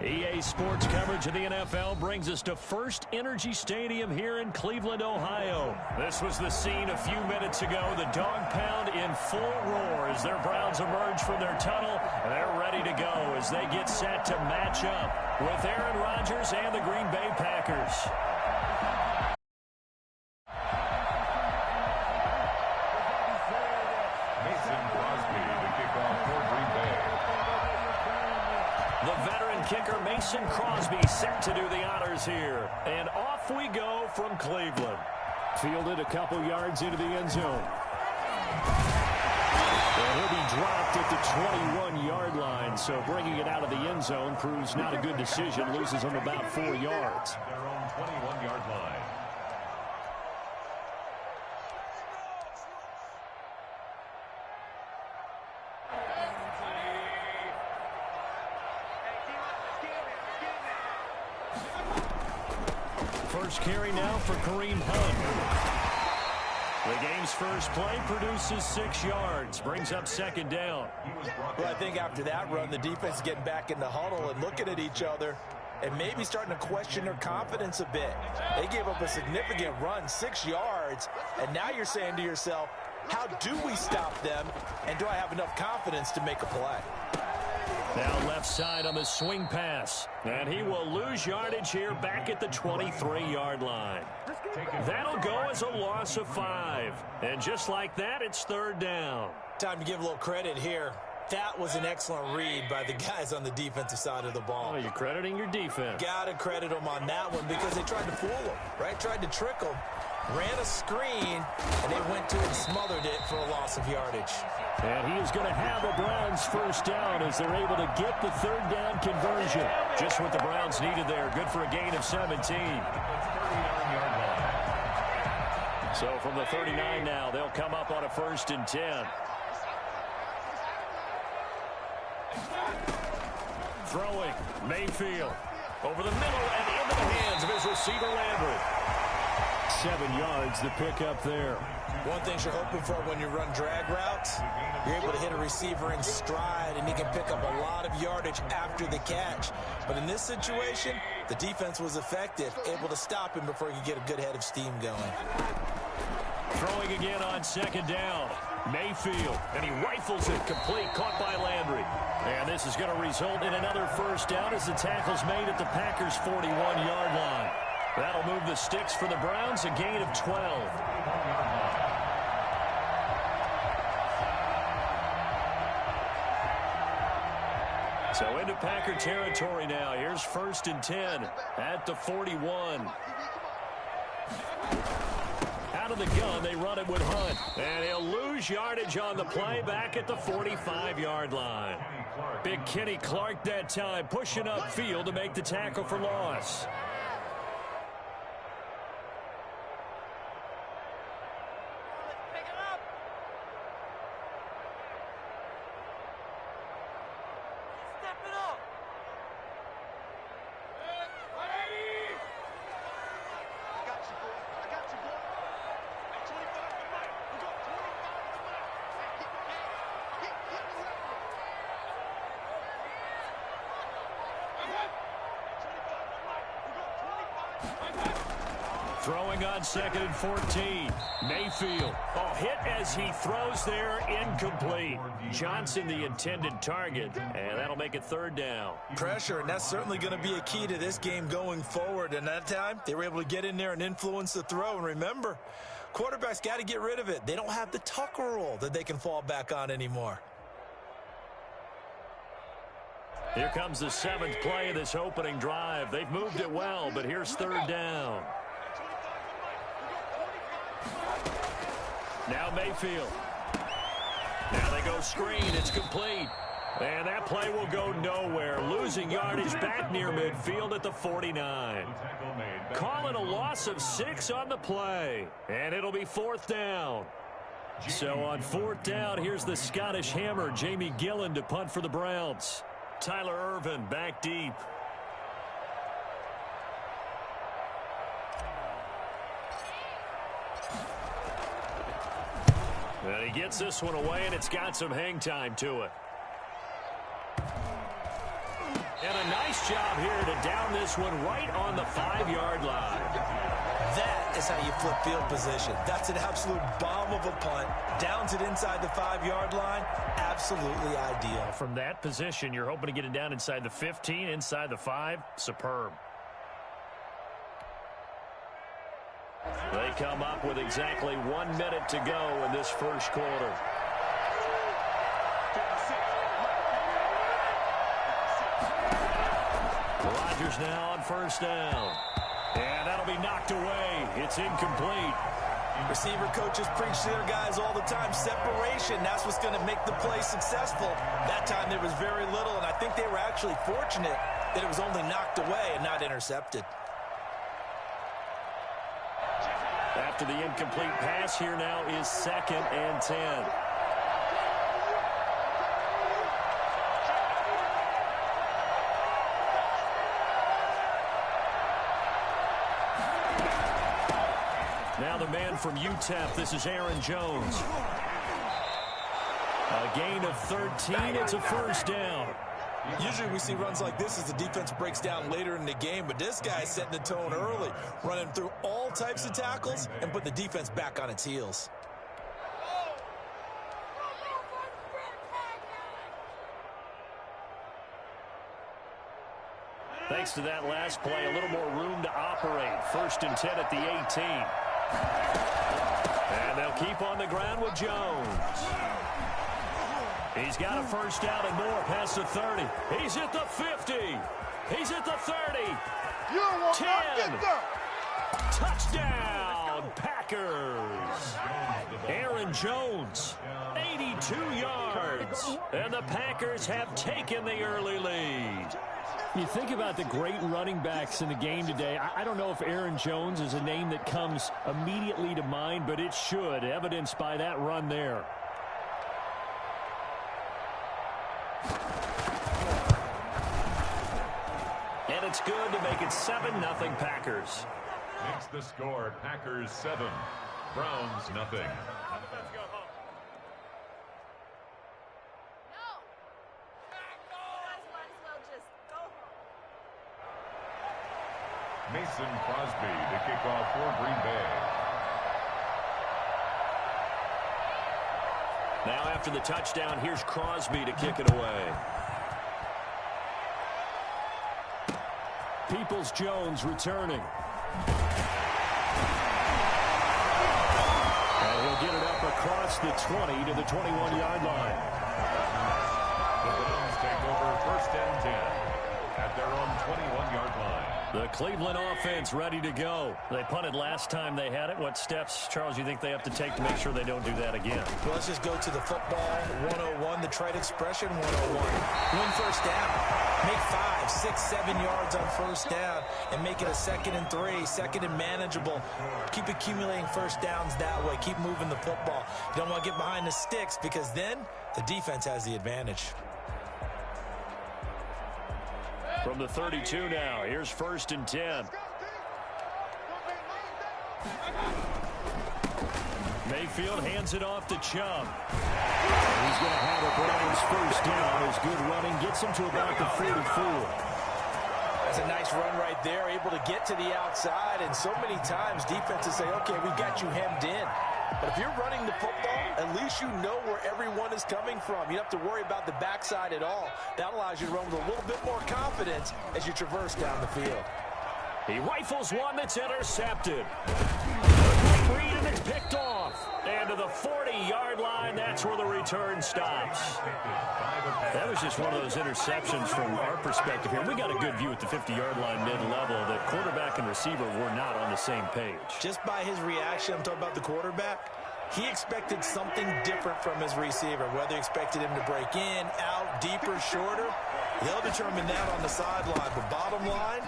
EA Sports coverage of the NFL brings us to First Energy Stadium here in Cleveland, Ohio. This was the scene a few minutes ago. The dog pound in full roar as their Browns emerge from their tunnel. They're ready to go as they get set to match up with Aaron Rodgers and the Green Bay Packers. Kicker Mason Crosby set to do the honors here. And off we go from Cleveland. Fielded a couple yards into the end zone. And he'll be dropped at the 21-yard line. So bringing it out of the end zone proves not a good decision. Loses him about 4 yards. Their own 21-yard line. First carry now for Kareem Hunt. The game's first play produces 6 yards. Brings up second down. Well, I think after that run, the defense is getting back in the huddle and looking at each other and maybe starting to question their confidence a bit. They gave up a significant run, 6 yards, and now you're saying to yourself, how do we stop them, and do I have enough confidence to make a play? Now left side on the swing pass. And he will lose yardage here back at the 23-yard line. That'll go as a loss of 5. And just like that, it's third down. Time to give a little credit here. That was an excellent read by the guys on the defensive side of the ball. Oh, you're crediting your defense. Got to credit them on that one because they tried to fool them, right? Tried to trick them. Ran a screen, and they went to it and smothered it for a loss of yardage. And he is going to have the Browns first down as they're able to get the third down conversion. Just what the Browns needed there. Good for a gain of 17. So from the 39 now, they'll come up on a 1st and 10. Throwing, Mayfield. Over the middle and into the hands of his receiver, Landry. 7 yards, the pickup there. One thing you're hoping for when you run drag routes, you're able to hit a receiver in stride, and he can pick up a lot of yardage after the catch. But in this situation, the defense was effective, able to stop him before he could get a good head of steam going. Throwing again on second down. Mayfield, and he rifles it complete, caught by Landry. And this is going to result in another first down as the tackle's made at the Packers' 41-yard line. That'll move the sticks for the Browns, a gain of 12. So into Packer territory now. Here's 1st and 10 at the 41. Out of the gun, they run it with Hunt. And he'll lose yardage on the play back at the 45-yard line. Big Kenny Clark that time, pushing upfield to make the tackle for loss. Throwing on 2nd and 14. Mayfield. Oh, hit as he throws there, incomplete. Johnson the intended target, and that'll make it third down. Pressure, and that's certainly going to be a key to this game going forward. And that time, they were able to get in there and influence the throw. And remember, quarterbacks got to get rid of it. They don't have the Tucker rule that they can fall back on anymore. Here comes the 7th play of this opening drive. They've moved it well, but here's third down. Now Mayfield. Now they go screen. It's complete. And that play will go nowhere. Losing yardage back near midfield at the 49. Calling a loss of 6 on the play. And it'll be 4th down. So on 4th down, here's the Scottish Hammer, Jamie Gillen, to punt for the Browns. Tyler Irvin back deep. And he gets this one away, and it's got some hang time to it. And a nice job here to down this one right on the 5-yard line. That is how you flip field position. That's an absolute bomb of a punt. Downs it inside the 5-yard line. Absolutely ideal. From that position, you're hoping to get it down inside the 15, inside the 5. Superb. They come up with exactly 1 minute to go in this first quarter. Rodgers now on first down. And that'll be knocked away. It's incomplete. Receiver coaches preach to their guys all the time. Separation, that's what's going to make the play successful. That time there was very little, and I think they were actually fortunate that it was only knocked away and not intercepted. After the incomplete pass, here now is 2nd and 10. Now the man from UTEP, this is Aaron Jones. A gain of 13, it's a first down. Usually we see runs like this as the defense breaks down later in the game, but this guy's setting the tone early, running through all types of tackles and put the defense back on its heels. Thanks to that last play, a little more room to operate. 1st and 10 at the 18. And they'll keep on the ground with Jones. He's got a first down and more past the 30. He's at the 50. He's at the 30. 10. Touchdown, Packers. Aaron Jones, 82 yards. And the Packers have taken the early lead. You think about the great running backs in the game today. I don't know if Aaron Jones is a name that comes immediately to mind, but it should, evidenced by that run there. And it's good to make it 7-0 Packers. Makes the score Packers 7, Browns nothing. Mason Crosby to kick off for Green Bay. Now after the touchdown, here's Crosby to kick it away. Peoples-Jones returning. And he'll get it up across the 20 to the 21-yard line. The Browns take over 1st and 10 at their own 21-yard line. The Cleveland offense ready to go. They punted last time they had it. What steps, Charles, you think they have to take to make sure they don't do that again? Well, let's just go to the football 101, the trite expression 101. Win first down. Make 5, 6, 7 yards on first down and make it a 2nd and 3, 2nd and manageable. Keep accumulating first downs that way. Keep moving the football. You don't want to get behind the sticks because then the defense has the advantage. From the 32 now, here's 1st and 10. Mayfield hands it off to Chubb. He's going to have a Browns first down. His good running gets him to about the 44. That's a nice run right there, able to get to the outside, and so many times defenses say, okay, we got you hemmed in. But if you're running the football, at least you know where everyone is coming from. You don't have to worry about the backside at all. That allows you to run with a little bit more confidence as you traverse down the field. He rifles one that's intercepted. Reed, and it's picked off. And to the 40-yard line, that's where the return stops. That was just one of those interceptions from our perspective here. We got a good view at the 50-yard line mid-level. The quarterback and receiver were not on the same page. Just by his reaction, I'm talking about the quarterback, he expected something different from his receiver, whether he expected him to break in, out, deeper, shorter. They'll determine that on the sideline. But bottom line,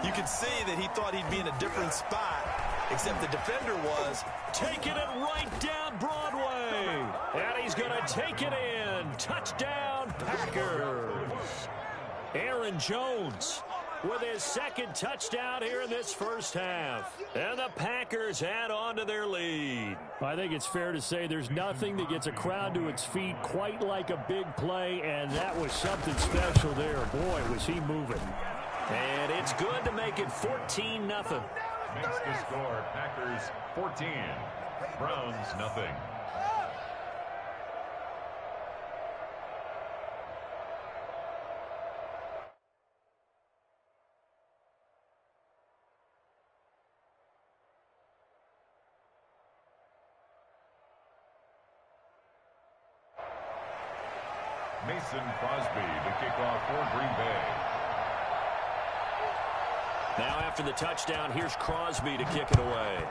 you can see that he thought he'd be in a different spot, except the defender was taking it right down Broadway. And he's going to take it in. Touchdown, Packers. Aaron Jones, with his second touchdown here in this first half. And the Packers add on to their lead. I think it's fair to say there's nothing that gets a crowd to its feet quite like a big play, and that was something special there. Boy, was he moving. And it's good to make it 14-0. Makes the score Packers 14, Browns nothing. Mason Crosby to kick off for Green Bay. Now after the touchdown, here's Crosby to kick it away.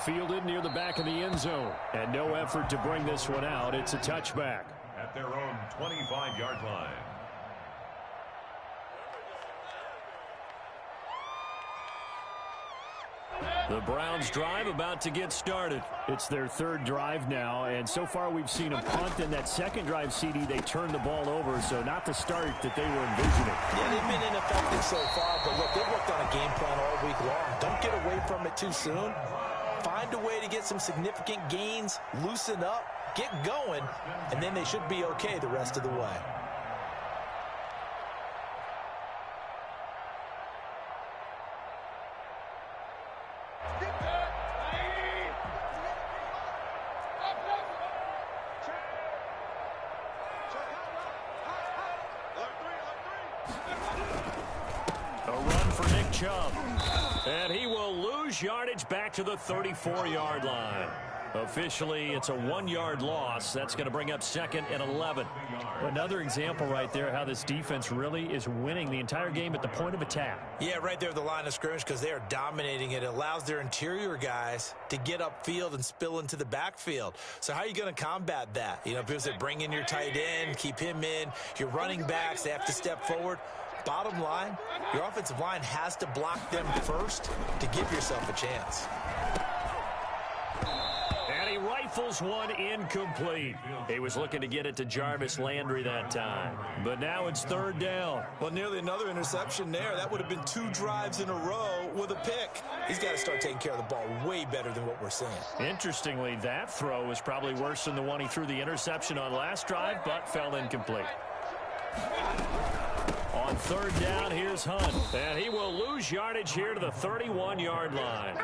Fielded near the back of the end zone. And no effort to bring this one out. It's a touchback. At their own 25-yard line. The Browns drive about to get started. It's their third drive now, and so far we've seen a punt. In that second drive, CD, they turned the ball over, so not the start that they were envisioning. Yeah, they've been ineffective so far, but look, they've worked on a game plan all week long. Don't get away from it too soon. Find a way to get some significant gains, loosen up, get going, and then they should be okay the rest of the way. And he will lose yardage back to the 34-yard line. Officially, it's a 1-yard loss. That's going to bring up 2nd and 11. Another example right there how this defense really is winning the entire game at the point of attack. Yeah, right there at the line of scrimmage because they are dominating it. It allows their interior guys to get upfield and spill into the backfield. So how are you going to combat that? You know, because they bring in your tight end, keep him in. Your running backs, they have to step forward. Bottom line, your offensive line has to block them first to give yourself a chance. And he rifles one incomplete. He was looking to get it to Jarvis Landry that time. But now it's 3rd down. Well, nearly another interception there. That would have been 2 drives in a row with a pick. He's got to start taking care of the ball way better than what we're seeing. Interestingly, that throw was probably worse than the one he threw the interception on last drive, but fell incomplete. On 3rd down, here's Hunt. And he will lose yardage here to the 31-yard line.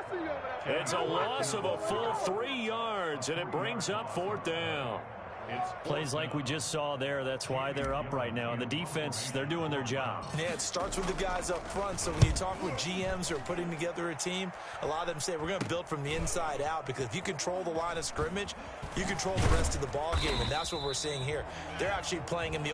It's a loss of a full 3 yards, and it brings up 4th down. Plays like we just saw there. That's why they're up right now. And the defense, they're doing their job. Yeah, it starts with the guys up front. So when you talk with GMs who are putting together a team, a lot of them say we're going to build from the inside out because if you control the line of scrimmage, you control the rest of the ball game, and that's what we're seeing here. They're actually playing in the